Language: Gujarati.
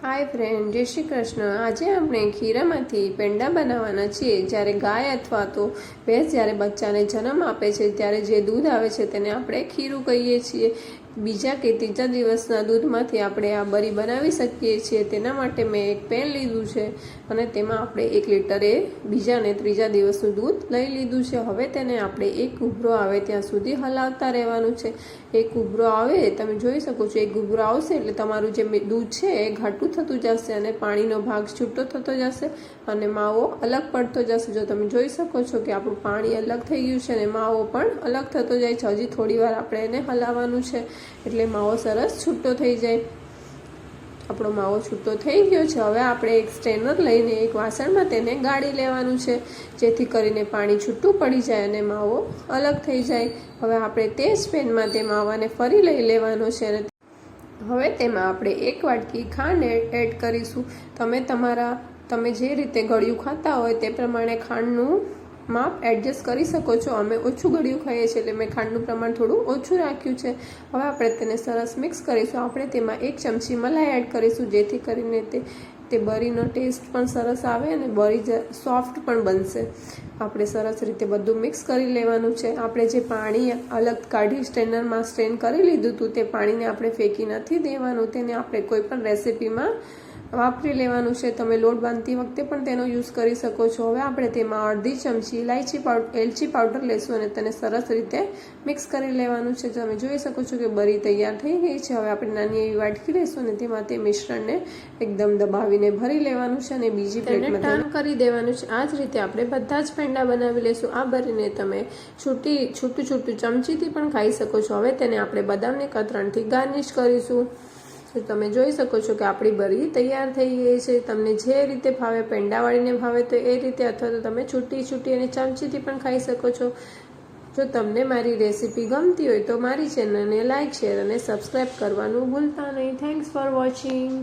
हाय फ्रेंड, जय श्री कृष्ण। आज આપણે ખીરામાંથી પેંડા બનાવવાના છીએ। જ્યારે ગાય અથવા તો ભેંસ જ્યારે બચ્ચાને જન્મ આપે છે ત્યારે જે દૂધ આવે છે તેને આપણે ખીરું કહીએ છીએ। બીજા કે ત્રીજા દિવસના દૂધમાંથી આપણે આ બરી બનાવી શકીએ છીએ। તેના માટે મેં એક પેન લીધું છે અને તેમાં આપણે 1 લીટરે બીજા ને ત્રીજા દિવસનું દૂધ લઈ લીધું છે। હવે તેને આપણે એક ઉભરો આવે ત્યાં સુધી હલાવતા રહેવાનું છે। એક ઉભરો આવે તમે જોઈ શકો છો, એક ઉભરો આવશે એટલે તમારું જે દૂધ છે એ ઘાટું થતું જશે અને પાણીનો ભાગ છૂટો થતો જશે અને માવો અલગ પડતો જશે। જો તમે જોઈ શકો છો કે આપણું પાણી અલગ થઈ ગયું છે અને માવો પણ અલગ થતો જાય છે। હજી થોડી વાર આપણે એને હલાવવાનું છે એટલે માવો સરસ છૂટો થઈ જાય। આપણો માવો છૂટો થઈ ગયો છે। હવે આપણે એક સ્ટ્રેનર લઈને એક વાસણમાં તેને ગાળી લેવાનું છે જેથી કરીને પાણી છૂટું પડી જાય અને માવો અલગ થઈ જાય। હવે આપણે તે જ પેનમાં તે માવાને ફરી લઈ લેવાનો છે અને હવે તેમાં આપણે 1 વાટકી ખાંડ એડ કરીશું। તમે જે રીતે ગળ્યું ખાતા હોય તે પ્રમાણે ખાંડનું માપ એડજસ્ટ કરી શકો છો। અમે ઓછું ગળ્યું ખાઈએ છીએ એટલે મેં ખાંડનું પ્રમાણ થોડું ઓછું રાખ્યું છે। હવે આપણે તેને સરસ મિક્સ કરીશું। આપણે તેમાં 1 ચમચી મલાઈ એડ કરીશું જેથી કરીને તે બરીનો ટેસ્ટ પણ સરસ આવે અને બરી સોફ્ટ પણ બનશે। આપણે સરસ રીતે બધું મિક્સ કરી લેવાનું છે। આપણે જે પાણી અલગ કાઢી સ્ટ્રેનરમાં સ્ટ્રેન કરી લીધું હતું તે પાણીને આપણે ફેંકી નથી દેવાનું, તેને આપણે કોઈ પણ રેસીપીમાં વાપરી લેવાનું છે। તમે લોટ બાંધતી વખતે પણ તેનો યુઝ કરી શકો છો। હવે આપણે તેમાં અડધી ચમચી એલચી પાવડર લેશું અને તેને સરસ રીતે મિક્સ કરી લેવાનું છે। તમે જોઈ શકો છો કે બરી તૈયાર થઈ ગઈ છે। હવે આપણે નાની એવી વાટકી લેશું અને તેમાં તે મિશ્રણને એકદમ દબાવીને ભરી લેવાનું છે અને બીજી પ્લેટમાં ટર્ન કરી દેવાનું છે। આ જ રીતે આપણે બધા જ પેંડા બનાવી લેશું। આ બરીને તમે છૂટું ચમચીથી પણ ખાઈ શકો છો। હવે તેને આપણે બદામની કતરણથી ગાર્નિશ કરીશું। તો તમે જોઈ શકો છો કે આપણી બરી તૈયાર થઈ ગઈ છે। તમને જે રીતે ભાવે, પેંડાવાળીને ભાવે તો એ રીતે, અથવા તો તમે છૂટી અને ચમચીથી પણ ખાઈ શકો છો। જો તમને મારી રેસીપી ગમતી હોય તો મારી ચેનલને લાઇક, શેર અને સબસ્ક્રાઈબ કરવાનું ભૂલતા નહીં। Thanks for watching.